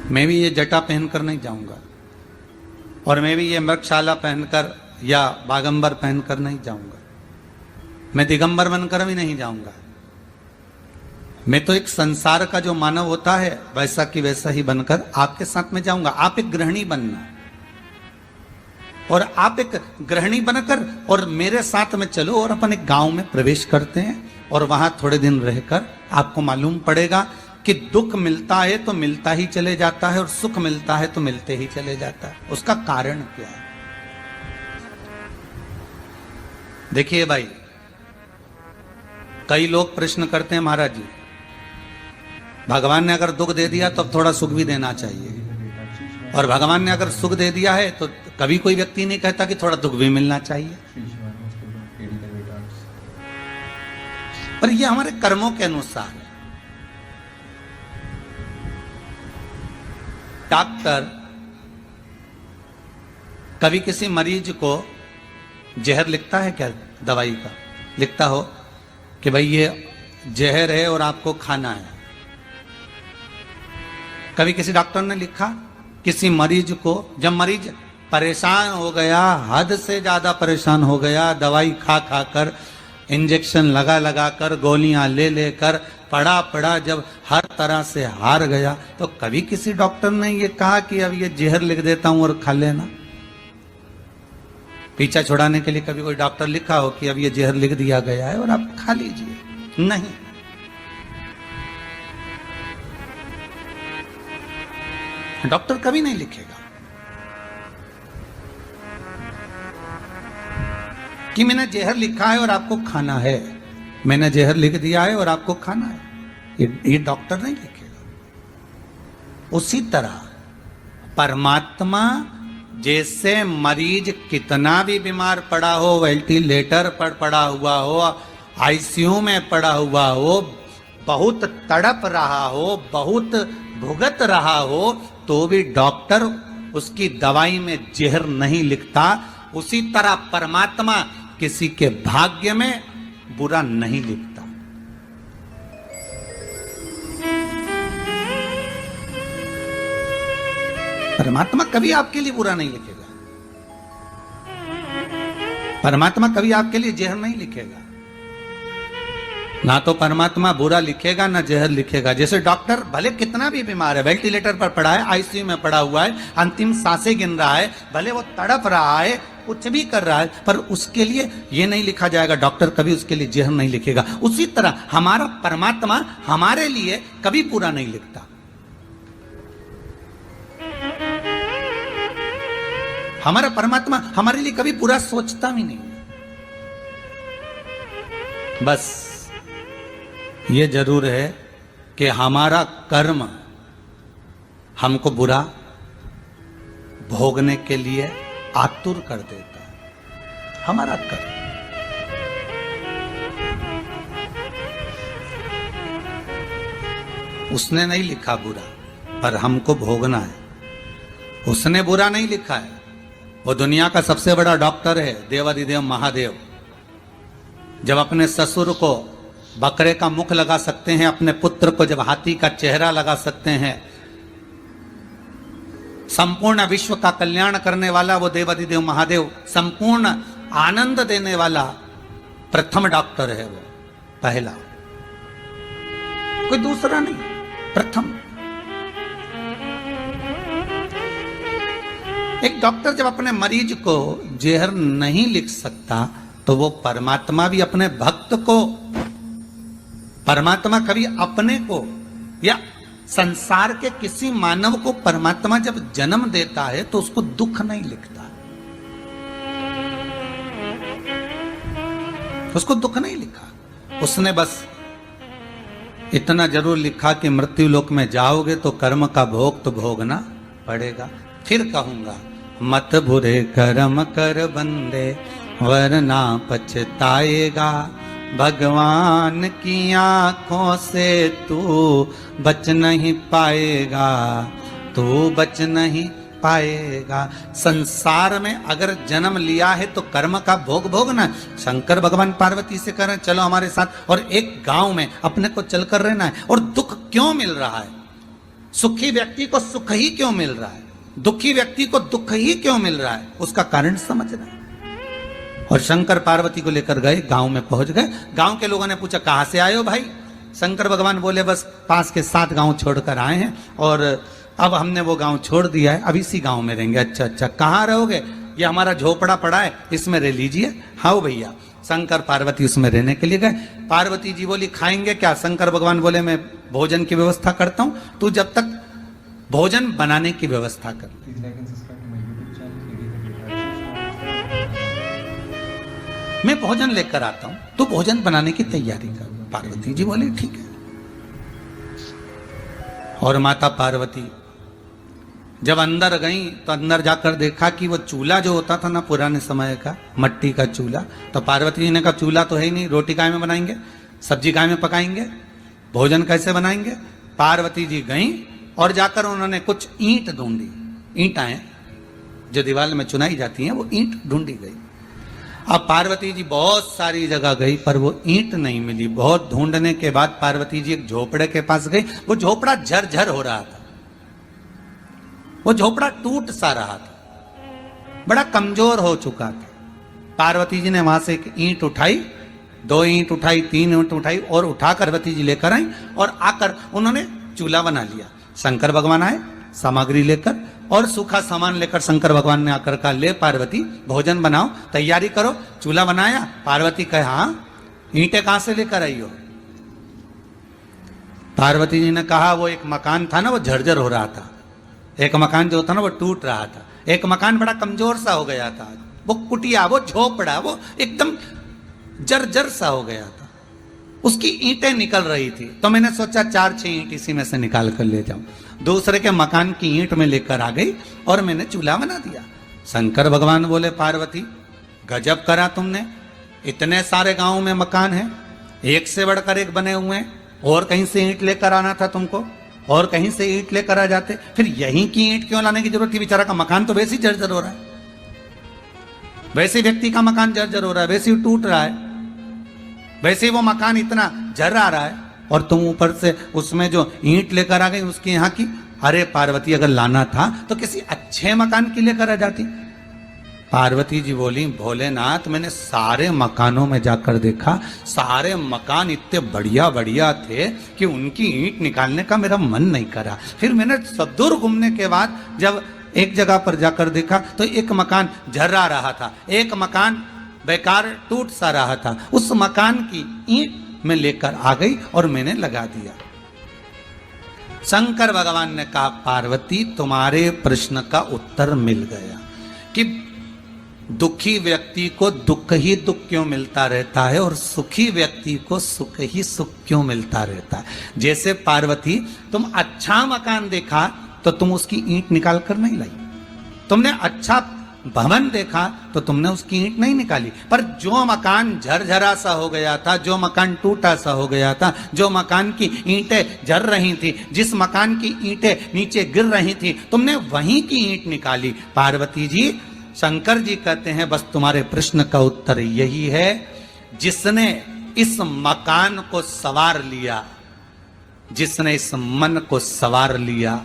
मैं भी ये जटा पहनकर नहीं जाऊंगा, और मैं भी ये मृगशाला पहनकर या बागंबर पहनकर नहीं जाऊंगा, मैं दिगंबर बनकर भी नहीं जाऊंगा। मैं तो एक संसार का जो मानव होता है वैसा की वैसा ही बनकर आपके साथ में जाऊंगा। आप एक गृहिणी बनना, और आप एक गृहिणी बनकर और मेरे साथ में चलो, और अपन एक गांव में प्रवेश करते हैं, और वहां थोड़े दिन रहकर आपको मालूम पड़ेगा कि दुख मिलता है तो मिलता ही चले जाता है, और सुख मिलता है तो मिलते ही चले जाता है। उसका कारण क्या है? देखिए भाई, कई लोग प्रश्न करते हैं, महाराज जी भगवान ने अगर दुख दे दिया तो अब थोड़ा सुख भी देना चाहिए, और भगवान ने अगर सुख दे दिया है तो कभी कोई व्यक्ति नहीं कहता कि थोड़ा दुख भी मिलना चाहिए। पर ये हमारे कर्मों के अनुसार है। डॉक्टर कभी किसी मरीज को जहर लिखता है क्या? दवाई का लिखता हो कि भाई ये जहर है और आपको खाना है। कभी किसी डॉक्टर ने लिखा किसी मरीज को, जब मरीज परेशान हो गया, हद से ज्यादा परेशान हो गया, दवाई खा खा कर, इंजेक्शन लगा लगा कर, गोलियां ले लेकर, पड़ा पड़ा जब हर तरह से हार गया, तो कभी किसी डॉक्टर ने ये कहा कि अब ये जहर लिख देता हूं और खा लेना? पीछा छुड़ाने के लिए कभी कोई डॉक्टर लिखा हो कि अब ये जहर लिख दिया गया है और आप खा लीजिए? नहीं। डॉक्टर कभी नहीं लिखेगा कि मैंने जहर लिखा है और आपको खाना है, मैंने जहर लिख दिया है और आपको खाना है। ये डॉक्टर नहीं लिखेगा। उसी तरह परमात्मा जैसे मरीज कितना भी बीमार पड़ा हो, वेंटिलेटर पर पड़ा हुआ हो, आईसीयू में पड़ा हुआ हो, बहुत तड़प रहा हो, बहुत भुगत रहा हो, तो भी डॉक्टर उसकी दवाई में जहर नहीं लिखता। उसी तरह परमात्मा किसी के भाग्य में बुरा नहीं लिखता। परमात्मा कभी आपके लिए बुरा नहीं लिखेगा। परमात्मा कभी आपके लिए जहर नहीं लिखेगा। ना तो परमात्मा बुरा लिखेगा ना जहर लिखेगा। जैसे डॉक्टर भले कितना भी बीमार है, वेंटिलेटर पर पड़ा है, आईसीयू में पड़ा हुआ है, अंतिम सांसें गिन रहा है, भले वो तड़प रहा है, कुछ भी कर रहा है, पर उसके लिए ये नहीं लिखा जाएगा, डॉक्टर कभी उसके लिए जहर नहीं लिखेगा। उसी तरह हमारा परमात्मा हमारे लिए कभी बुरा नहीं लिखता। हमारा परमात्मा हमारे लिए कभी बुरा सोचता भी नहीं। बस ये जरूर है कि हमारा कर्म हमको बुरा भोगने के लिए आतुर कर देता है। हमारा कर्म। उसने नहीं लिखा बुरा, पर हमको भोगना है। उसने बुरा नहीं लिखा है। वो दुनिया का सबसे बड़ा डॉक्टर है, देवाधिदेव महादेव। जब अपने ससुर को बकरे का मुख लगा सकते हैं, अपने पुत्र को जब हाथी का चेहरा लगा सकते हैं, संपूर्ण विश्व का कल्याण करने वाला वो देवाधिदेव महादेव, संपूर्ण आनंद देने वाला प्रथम डॉक्टर है। वो पहला, कोई दूसरा नहीं, प्रथम। एक डॉक्टर जब अपने मरीज को जहर नहीं लिख सकता, तो वो परमात्मा भी अपने भक्त को, परमात्मा कभी अपने को या संसार के किसी मानव को परमात्मा जब जन्म देता है तो उसको दुख नहीं लिखता। उसको दुख नहीं लिखा। उसने बस इतना जरूर लिखा कि मृत्यु लोक में जाओगे तो कर्म का भोग तो भोगना पड़ेगा। फिर कहूंगा, मत बुरे कर्म कर बंदे वरना पछताएगा। भगवान की आंखों से तू बच नहीं पाएगा, तू बच नहीं पाएगा। संसार में अगर जन्म लिया है तो कर्म का भोग भोगना। शंकर भगवान पार्वती से करें चलो हमारे साथ, और एक गांव में अपने को चलकर रहना है। और दुख क्यों मिल रहा है? सुखी व्यक्ति को सुख ही क्यों मिल रहा है? दुखी व्यक्ति को दुख ही क्यों मिल रहा है? उसका कारण समझना है। और शंकर पार्वती को लेकर गए, गांव में पहुंच गए। गांव के लोगों ने पूछा, कहां से आए हो भाई? शंकर भगवान बोले, बस पास के 7 गांव छोड़कर आए हैं और अब हमने वो गांव छोड़ दिया है, अब इसी गांव में रहेंगे। अच्छा अच्छा, कहाँ रहोगे? ये हमारा झोपड़ा पड़ा है, इसमें रह लीजिए। हाँ भैया। शंकर पार्वती उसमें रहने के लिए गए। पार्वती जी बोली, खाएंगे क्या? शंकर भगवान बोले, मैं भोजन की व्यवस्था करता हूं, तू जब तक भोजन बनाने की व्यवस्था कर। मैं भोजन लेकर आता हूं, तू भोजन बनाने की तैयारी कर। पार्वती जी बोले, ठीक है। और माता पार्वती जब अंदर गई तो अंदर जाकर देखा कि वो चूल्हा जो होता था ना पुराने समय का, मट्टी का चूल्हा, तो पार्वती जी ने कहा, चूल्हा तो है ही नहीं, रोटी काय में बनाएंगे, सब्जी काय में पकाएंगे, भोजन कैसे बनाएंगे? पार्वती जी गई और जाकर उन्होंने कुछ ईंट ढूंढी। ईंटें जो दीवार में चुनाई जाती हैं, वो ईंट ढूंढी गई। अब पार्वती जी बहुत सारी जगह गई पर वो ईंट नहीं मिली। बहुत ढूंढने के बाद पार्वती जी एक झोपड़े के पास गई। वो झोपड़ा झरझर हो रहा था, वो झोपड़ा टूट सा रहा था, बड़ा कमजोर हो चुका था। पार्वती जी ने वहां से एक ईंट उठाई, 2 ईंट उठाई, 3 ईंट उठाई और उठाकर पार्वती जी लेकर आई और आकर उन्होंने चूल्हा बना लिया। शंकर भगवान आए सामग्री लेकर और सूखा सामान लेकर। शंकर भगवान ने आकर कहा, ले पार्वती भोजन बनाओ, तैयारी करो। चूल्हा बनाया। पार्वती कहे, हाँ, ईंटें कहां से लेकर आई हो? पार्वती जी ने कहा, वो एक मकान था ना, वो झरझर हो रहा था। एक मकान जो था ना, वो टूट रहा था। एक मकान बड़ा कमजोर सा हो गया था, वो कुटिया, वो झोपड़ा, वो एकदम जर्जर सा हो गया था। उसकी ईंटें निकल रही थी, तो मैंने सोचा 4-6 ईंट इसी में से निकाल कर ले जाऊं। दूसरे के मकान की ईंट में लेकर आ गई और मैंने चूल्हा बना दिया। शंकर भगवान बोले पार्वती गजब करा तुमने, इतने सारे गांव में मकान है, एक से बढ़कर एक बने हुए हैं, और कहीं से ईंट लेकर आना था तुमको, और कहीं से ईंट लेकर आ जाते, फिर यहीं की ईंट क्यों लाने की जरूरत थी? बेचारा का मकान तो वैसे ही जर्जर हो रहा है, वैसे व्यक्ति का मकान जर्जर हो रहा है, वैसे ही टूट रहा है, वैसे ही वो मकान इतना जर आ रहा है, और तुम ऊपर से उसमें जो ईंट लेकर आ गई उसके यहाँ की। अरे पार्वती अगर लाना था तो किसी अच्छे मकान की लेकर आ जाती। पार्वती जी बोली भोलेनाथ मैंने सारे मकानों में जाकर देखा, सारे मकान इतने बढ़िया बढ़िया थे कि उनकी ईंट निकालने का मेरा मन नहीं करा। फिर मैंने सब दूर घूमने के बाद जब एक जगह पर जाकर देखा तो एक मकान झर्रा रहा था, एक मकान बेकार टूट सा रहा था, उस मकान की ईंट में लेकर आ गई और मैंने लगा दिया। शंकर भगवान ने कहा पार्वती तुम्हारे प्रश्न का उत्तर मिल गया कि दुखी व्यक्ति को दुख ही दुख क्यों मिलता रहता है और सुखी व्यक्ति को सुख ही सुख क्यों मिलता रहता है। जैसे पार्वती तुम अच्छा मकान देखा तो तुम उसकी ईंट निकाल कर नहीं लाई, तुमने अच्छा भवन देखा तो तुमने उसकी ईंट नहीं निकाली, पर जो मकान झरझरा सा हो गया था, जो मकान टूटा सा हो गया था, जो मकान की ईंटें झर रही थी, जिस मकान की ईंटें नीचे गिर रही थी, तुमने वहीं की ईंट निकाली। पार्वती जी शंकर जी कहते हैं बस तुम्हारे प्रश्न का उत्तर यही है, जिसने इस मकान को सवार लिया, जिसने इस मन को सवार लिया,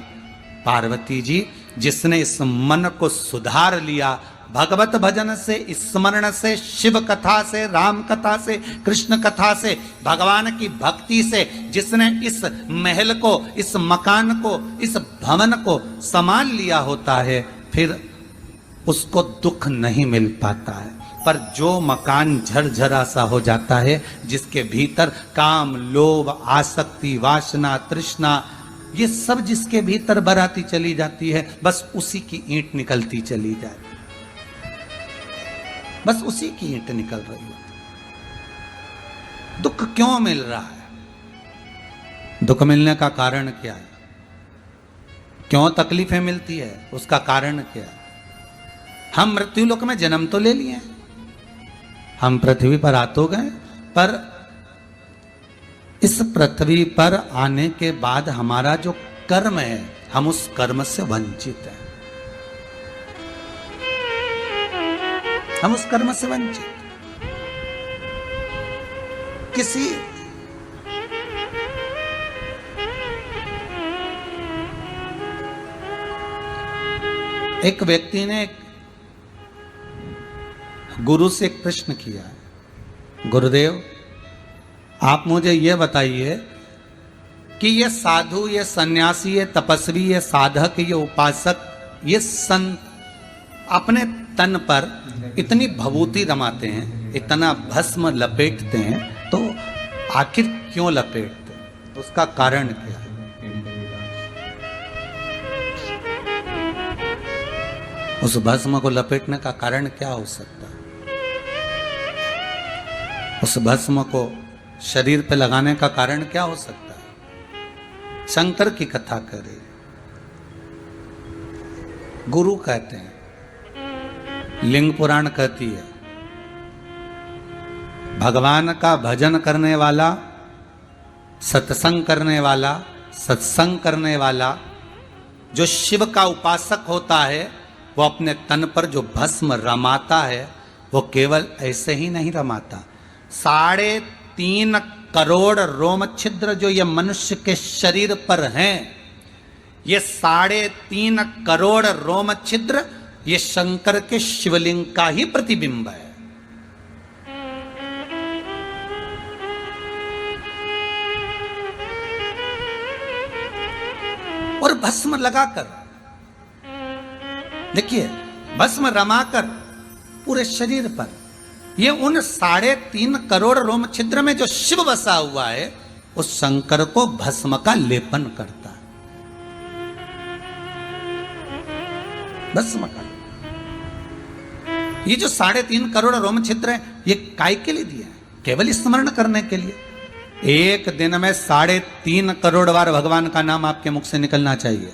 पार्वती जी जिसने इस मन को सुधार लिया, भगवत भजन से, स्मरण से, शिव कथा से, राम कथा से, कृष्ण कथा से, भगवान की भक्ति से, जिसने इस महल को, इस मकान को, इस भवन को संभाल लिया होता है, फिर उसको दुख नहीं मिल पाता है। पर जो मकान झरझरा सा हो जाता है, जिसके भीतर काम, लोभ, आसक्ति, वासना, तृष्णा, ये सब जिसके भीतर बराती चली जाती है, बस उसी की ईंट निकलती चली जाए, बस उसी की ईंट निकल रही है। दुख क्यों मिल रहा है? दुख मिलने का कारण क्या है? क्यों तकलीफें मिलती है? उसका कारण क्या है? हम मृत्यु लोक में जन्म तो ले लिए, हम पृथ्वी पर आ तो गए, पर इस पृथ्वी पर आने के बाद हमारा जो कर्म है, हम उस कर्म से वंचित हैं, हम उस कर्म से वंचित। किसी एक व्यक्ति ने गुरु से एक प्रश्न किया, गुरुदेव आप मुझे यह बताइए कि ये साधु, ये सन्यासी, ये तपस्वी, ये साधक, ये उपासक, ये संत अपने तन पर इतनी भभूति रमाते हैं, इतना भस्म लपेटते हैं, तो आखिर क्यों लपेटते हैं? उसका कारण क्या है? उस भस्म को लपेटने का कारण क्या हो सकता है? उस भस्म को शरीर पे लगाने का कारण क्या हो सकता है? शंकर की कथा करें, गुरु कहते हैं, लिंग पुराण कहती है, भगवान का भजन करने वाला, सत्संग करने वाला, सत्संग करने वाला, जो शिव का उपासक होता है, वो अपने तन पर जो भस्म रमाता है, वो केवल ऐसे ही नहीं रमाता। 3.5 करोड़ रोम छिद्र जो ये मनुष्य के शरीर पर हैं, ये 3.5 करोड़ रोम छिद्र ये शंकर के शिवलिंग का ही प्रतिबिंब है। और भस्म लगाकर देखिए, भस्म रमाकर पूरे शरीर पर, ये उन 3.5 करोड़ रोम छिद्र में जो शिव बसा हुआ है, उस शंकर को भस्म का लेपन करता है, भस्म का। ये जो 3.5 करोड़ रोम छिद्र है, ये काय के लिए दिया है? केवल स्मरण करने के लिए। एक दिन में 3.5 करोड़ बार भगवान का नाम आपके मुख से निकलना चाहिए।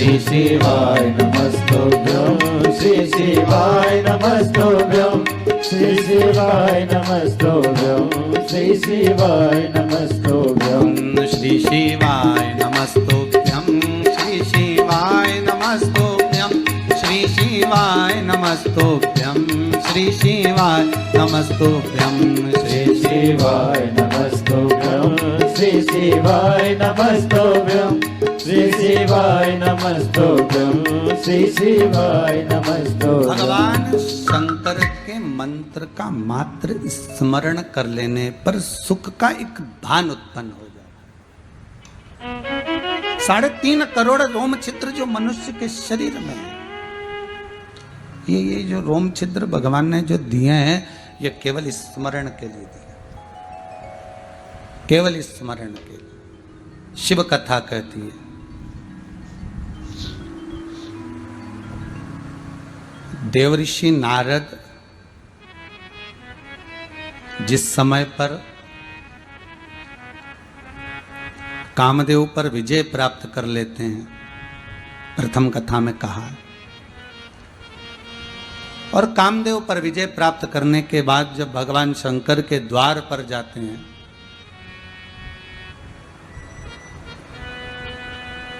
श्री शिवाय नमस्तुभ्यं श्री शिवाय नमस्तुभ्यं श्री शिवाय नमस्तुभ्यं श्री शिवाय नमस्तुभ्यं श्री शिवाय नमस्तुभ्यं श्री शिवाय नमस्तुभ्यं श्री शिवाय नमस्तुभ्यं श्री शिवाय नमस्तुभ्यं श्री शिवाय नमस्तुभ्यं श्री शिवाय नमस्तुभ्यं श्री शिवाय नमस्तुभ्यं श्री शिवाय नमस्तुभ्यं। भगवान शंकर के मंत्र का मात्र स्मरण कर लेने पर सुख का एक भान उत्पन्न हो जाए। 3.5 करोड़ रोम छिद्र जो मनुष्य के शरीर में है, ये जो रोम छिद्र भगवान ने जो दिए हैं, ये केवल स्मरण के लिए दिए, केवल स्मरण के लिए। शिव कथा कहती है देवऋषि नारद जिस समय पर कामदेव पर विजय प्राप्त कर लेते हैं, प्रथम कथा में कहा, और कामदेव पर विजय प्राप्त करने के बाद जब भगवान शंकर के द्वार पर जाते हैं,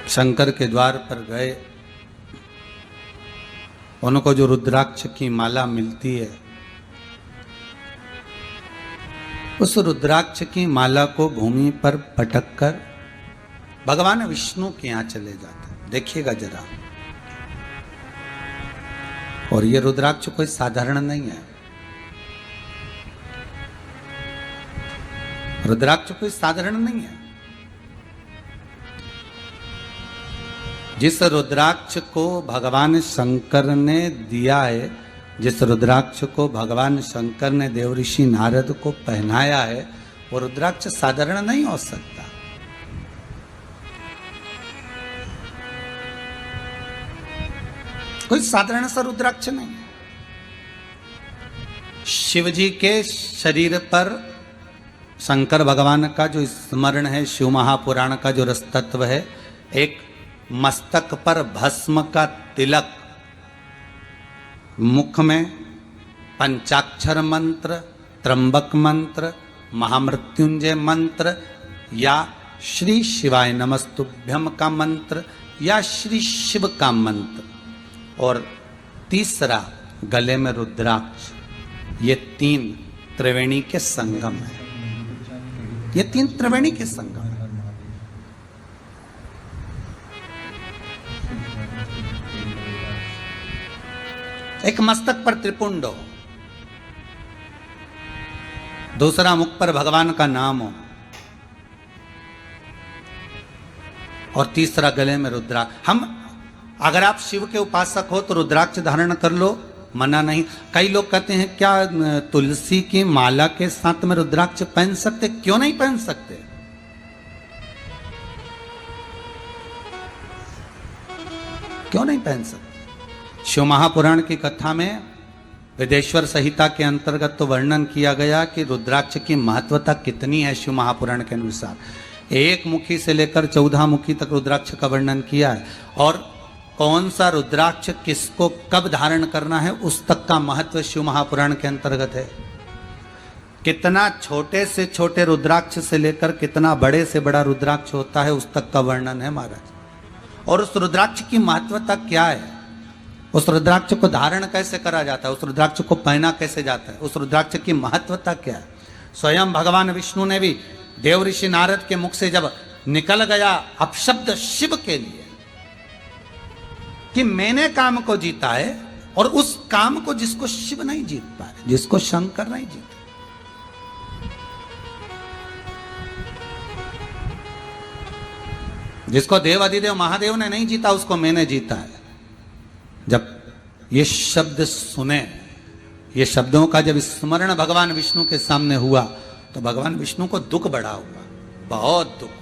शंकर के द्वार पर गए, उनको जो रुद्राक्ष की माला मिलती है, उस रुद्राक्ष की माला को भूमि पर पटक कर भगवान विष्णु के यहाँ चले जाते हैं। देखिएगा जरा, और ये रुद्राक्ष कोई साधारण नहीं है, रुद्राक्ष कोई साधारण नहीं है। जिस रुद्राक्ष को भगवान शंकर ने दिया है, जिस रुद्राक्ष को भगवान शंकर ने देवऋषि नारद को पहनाया है, वो रुद्राक्ष साधारण नहीं हो सकता। कोई साधारण सा रुद्राक्ष नहीं है। शिव जी के शरीर पर शंकर भगवान का जो स्मरण है, शिव महापुराण का जो रस तत्व है, एक मस्तक पर भस्म का तिलक, मुख में पंचाक्षर मंत्र, त्र्यंबक मंत्र, महामृत्युंजय मंत्र, या श्री शिवाय नमस्तुभ्यम का मंत्र, या श्री शिव का मंत्र, और तीसरा गले में रुद्राक्ष। ये 3 त्रिवेणी के संगम है, ये 3 त्रिवेणी के संगम है। एक मस्तक पर त्रिपुंड हो, दूसरा मुख पर भगवान का नाम हो, और तीसरा गले में रुद्राक्ष। अगर आप शिव के उपासक हो तो रुद्राक्ष धारण कर लो, मना नहीं। कई लोग कहते हैं क्या तुलसी की माला के साथ में रुद्राक्ष पहन सकते? क्यों नहीं पहन सकते? क्यों नहीं पहन सकते? शिव महापुराण की कथा में वेदेश्वर संहिता के अंतर्गत तो वर्णन किया गया कि रुद्राक्ष की महत्वता कितनी है। शिव महापुराण के अनुसार 1 मुखी से लेकर 14 मुखी तक रुद्राक्ष का वर्णन किया है, और कौन सा रुद्राक्ष किसको कब धारण करना है उस तक का महत्व शिव महापुराण के अंतर्गत है। कितना छोटे से छोटे रुद्राक्ष से लेकर कितना बड़े से बड़ा रुद्राक्ष होता है उस तक का वर्णन है महाराज। और उस रुद्राक्ष की महत्वता क्या है, उस रुद्राक्ष को धारण कैसे करा जाता है, उस रुद्राक्ष को पहना कैसे जाता है, उस रुद्राक्ष की महत्वता क्या है। स्वयं भगवान विष्णु ने भी देवऋषि नारद के मुख से जब निकल गया अपशब्द शिव के लिए कि मैंने काम को जीता है, और उस काम को जिसको शिव नहीं जीत पाए, जिसको शंकर नहीं जीता, जिसको देव अधिदेव महादेव ने नहीं जीता, उसको मैंने जीता है। जब ये शब्द सुने, ये शब्दों का जब स्मरण भगवान विष्णु के सामने हुआ तो भगवान विष्णु को दुख बड़ा हुआ, बहुत दुख हुआ।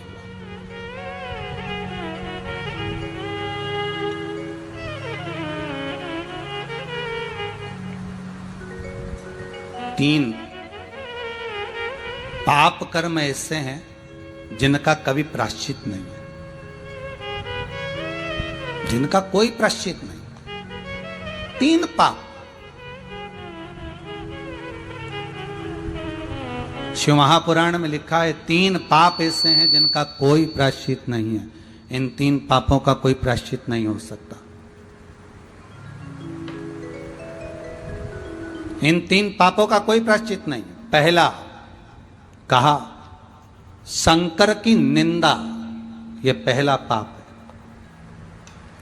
3 पाप कर्म ऐसे हैं जिनका कभी प्रायश्चित नहीं है। जिनका कोई प्रायश्चित नहीं। 3 पाप। शिव महापुराण में लिखा है 3 पाप ऐसे हैं जिनका कोई प्रायश्चित नहीं है। इन 3 पापों का कोई प्रायश्चित नहीं हो सकता। इन 3 पापों का कोई प्रायश्चित नहीं। पहला कहा शंकर की निंदा, यह पहला पाप है,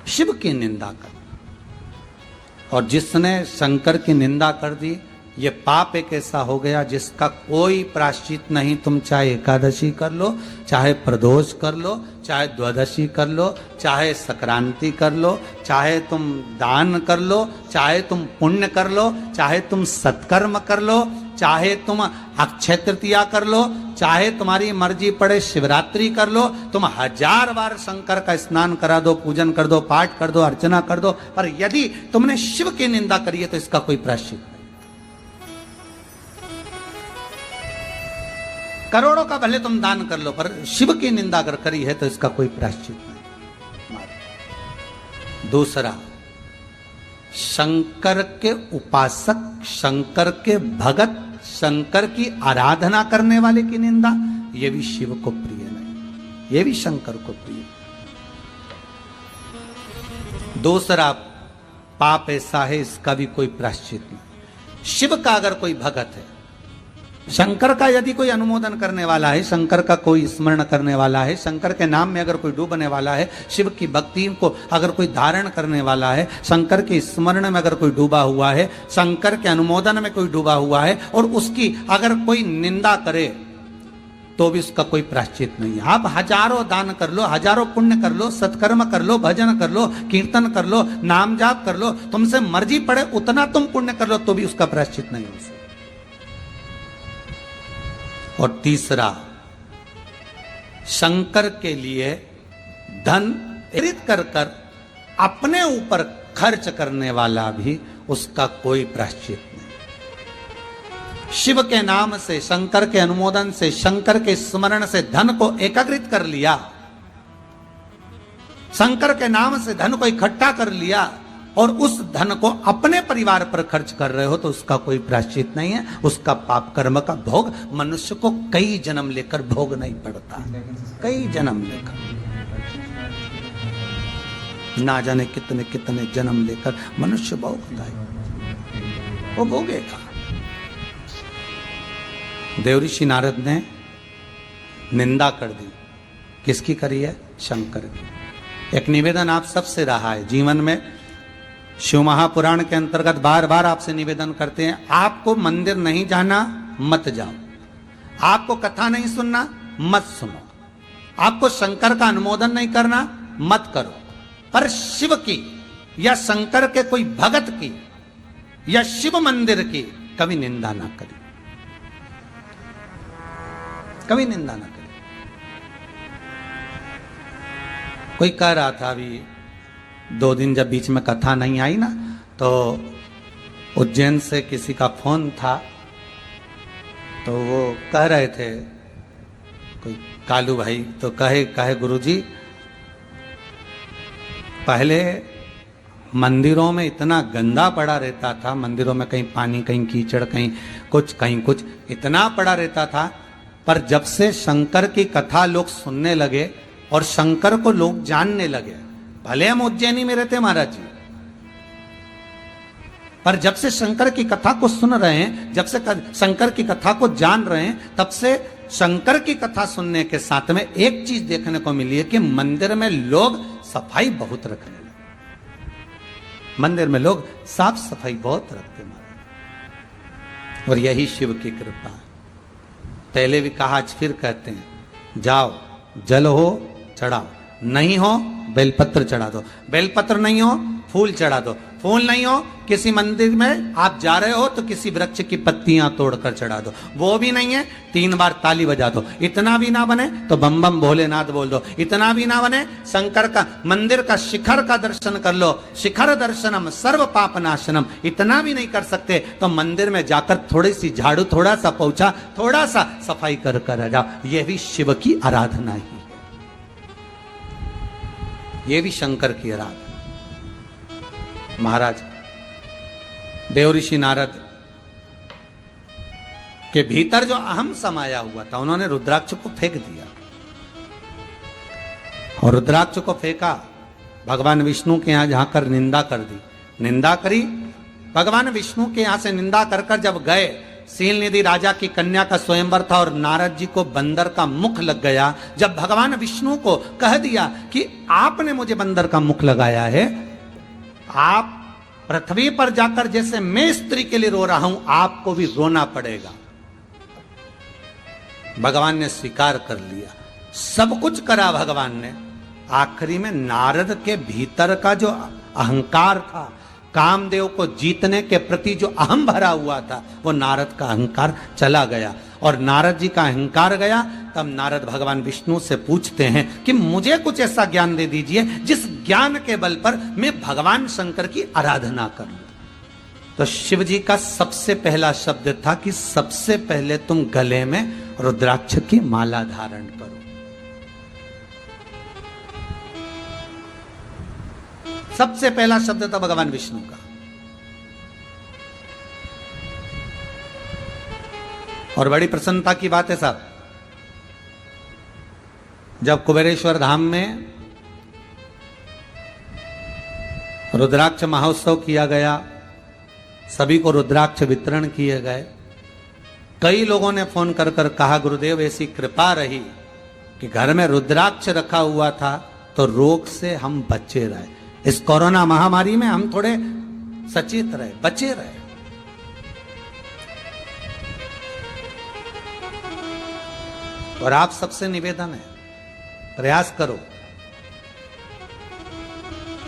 शिव की निंदा कर। और जिसने शंकर की निंदा कर दी, ये पाप एक ऐसा हो गया जिसका कोई प्रायश्चित नहीं। तुम चाहे एकादशी कर लो, चाहे प्रदोष कर लो, चाहे द्वादशी कर लो, चाहे संक्रांति कर लो, चाहे तुम दान कर लो, चाहे तुम पुण्य कर लो, चाहे तुम सत्कर्म कर लो, चाहे तुम अक्षय तृतीया कर लो, चाहे तुम्हारी मर्जी पड़े शिवरात्रि कर लो, तुम 1000 बार शंकर का स्नान करा दो, पूजन कर दो, पाठ कर दो, अर्चना कर दो, पर यदि तुमने शिव की निंदा करी है तो इसका कोई प्रायश्चित नहीं। करोड़ों का भले तुम दान कर लो, पर शिव की निंदा अगर करी है तो इसका कोई प्रायश्चित नहीं। दूसरा, शंकर के उपासक, शंकर के भगत, शंकर की आराधना करने वाले की निंदा, यह भी शिव को प्रिय नहीं, यह भी शंकर को प्रिय। दूसरा पाप ऐसा है, इसका भी कोई प्रायश्चित नहीं। शिव का अगर कोई भगत है, शंकर का यदि कोई अनुमोदन करने वाला है, शंकर का कोई स्मरण करने वाला है, शंकर के नाम में अगर कोई डूबने वाला है, शिव की भक्ति को अगर कोई धारण करने वाला है, शंकर के स्मरण में अगर कोई डूबा हुआ है, शंकर के अनुमोदन में कोई डूबा हुआ है, और उसकी अगर कोई निंदा करे तो भी उसका कोई प्रायश्चित नहीं है। आप 1000 दान कर लो, 1000 पुण्य कर लो, सत्कर्म कर लो, भजन कर लो, कीर्तन कर लो, नाम जाप कर लो, तुमसे मर्जी पड़े उतना तुम पुण्य कर लो, तो भी उसका प्रायश्चित नहीं हो सकता। और तीसरा, शंकर के लिए धन प्रेरित कर कर अपने ऊपर खर्च करने वाला भी, उसका कोई प्रायश्चित नहीं। शिव के नाम से, शंकर के अनुमोदन से, शंकर के स्मरण से धन को एकत्रित कर लिया, शंकर के नाम से धन को इकट्ठा कर लिया, और उस धन को अपने परिवार पर खर्च कर रहे हो, तो उसका कोई प्रायश्चित नहीं है। उसका पाप कर्म का भोग मनुष्य को कई जन्म लेकर भोग नहीं पड़ता, कई जन्म लेकर, ना जाने कितने कितने जन्म लेकर मनुष्य भोगता है, वो भोगेगा। देवऋषि नारद ने निंदा कर दी, किसकी करी है? शंकर की। एक निवेदन आप सबसे रहा है जीवन में, शिव महापुराण के अंतर्गत बार बार आपसे निवेदन करते हैं, आपको मंदिर नहीं जाना मत जाओ, आपको कथा नहीं सुनना मत सुनो, आपको शंकर का अनुमोदन नहीं करना मत करो, पर शिव की या शंकर के कोई भगत की या शिव मंदिर की कभी निंदा ना करें, कभी निंदा ना करें। कोई कह रहा था अभी 2 दिन जब बीच में कथा नहीं आई ना, तो उज्जैन से किसी का फोन था, तो वो कह रहे थे, कोई कालू भाई, तो कहे गुरुजी, पहले मंदिरों में इतना गंदा पड़ा रहता था, मंदिरों में कहीं पानी, कहीं कीचड़, कहीं कुछ इतना पड़ा रहता था, पर जब से शंकर की कथा लोग सुनने लगे और शंकर को लोग जानने लगे, भले हम उज्जैनी में रहते महाराज जी, पर जब से शंकर की कथा को सुन रहे हैं, जब से शंकर की कथा को जान रहे हैं, तब से शंकर की कथा सुनने के साथ में एक चीज देखने को मिली है कि मंदिर में लोग सफाई बहुत रखने लगे, मंदिर में लोग साफ सफाई बहुत रखते महाराज, और यही शिव की कृपा। पहले भी कहा, आज फिर कहते हैं, जाओ जल हो चढ़ाओ, नहीं हो बेलपत्र चढ़ा दो, बेलपत्र नहीं हो फूल चढ़ा दो, फूल नहीं हो किसी मंदिर में आप जा रहे हो तो किसी वृक्ष की पत्तियां तोड़कर चढ़ा दो, वो भी नहीं है 3 बार ताली बजा दो, इतना भी ना बने तो बम बम भोलेनाथ बोल दो, इतना भी ना बने शंकर का मंदिर का शिखर का दर्शन कर लो, शिखर दर्शनम सर्व पाप नाशनम, इतना भी नहीं कर सकते तो मंदिर में जाकर थोड़ी सी झाड़ू, थोड़ा सा पोछा, थोड़ा सा सफाई कर कर जाओ, यह भी शिव की आराधना ही, ये भी शंकर की आराधना। महाराज देवऋषि नारद के भीतर जो अहम समाया हुआ था, उन्होंने रुद्राक्ष को फेंक दिया और रुद्राक्ष को फेंका, भगवान विष्णु के यहां जाकर निंदा कर दी, निंदा करी। भगवान विष्णु के यहां से निंदा कर कर जब गए, शीलनिधि राजा की कन्या का स्वयंवर था और नारद जी को बंदर का मुख लग गया। जब भगवान विष्णु को कह दिया कि आपने मुझे बंदर का मुख लगाया है, आप पृथ्वी पर जाकर जैसे मैं स्त्री के लिए रो रहा हूं, आपको भी रोना पड़ेगा। भगवान ने स्वीकार कर लिया, सब कुछ करा भगवान ने। आखिरी में नारद के भीतर का जो अहंकार था, कामदेव को जीतने के प्रति जो अहम भरा हुआ था, वो नारद का अहंकार चला गया। और नारद जी का अहंकार गया, तब नारद भगवान विष्णु से पूछते हैं कि मुझे कुछ ऐसा ज्ञान दे दीजिए जिस ज्ञान के बल पर मैं भगवान शंकर की आराधना करूं। तो शिव जी का सबसे पहला शब्द था कि सबसे पहले तुम गले में रुद्राक्ष की माला धारण करो। सबसे पहला शब्द था भगवान विष्णु का। और बड़ी प्रसन्नता की बात है साहब, जब कुबेरेश्वर धाम में रुद्राक्ष महोत्सव किया गया, सभी को रुद्राक्ष वितरण किए गए, कई लोगों ने फोन कर कर कहा गुरुदेव ऐसी कृपा रही कि घर में रुद्राक्ष रखा हुआ था तो रोग से हम बचे रहे, इस कोरोना महामारी में हम थोड़े सचेत रहे, बचे रहे। और आप सबसे निवेदन है, प्रयास करो,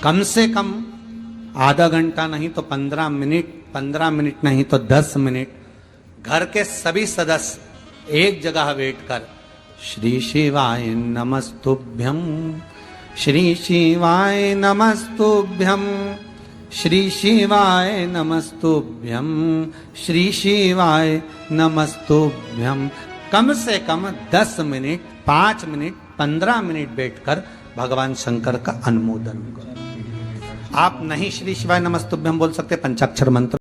कम से कम आधा घंटा नहीं तो 15 मिनट, 15 मिनट नहीं तो 10 मिनट घर के सभी सदस्य एक जगह बैठ कर श्री शिवाय नमस्तुभ्यम, श्री शिवाय नमस्तुभ्यम, श्री शिवाय नमस्तुभ्यम, श्री शिवाय नमस्तुभ्यम, कम से कम 10 मिनट, 5 मिनट, 15 मिनट बैठकर भगवान शंकर का अनुमोदन करो। आप नहीं श्री शिवाय नमस्तुभ्यम बोल सकते, पंचाक्षर मंत्र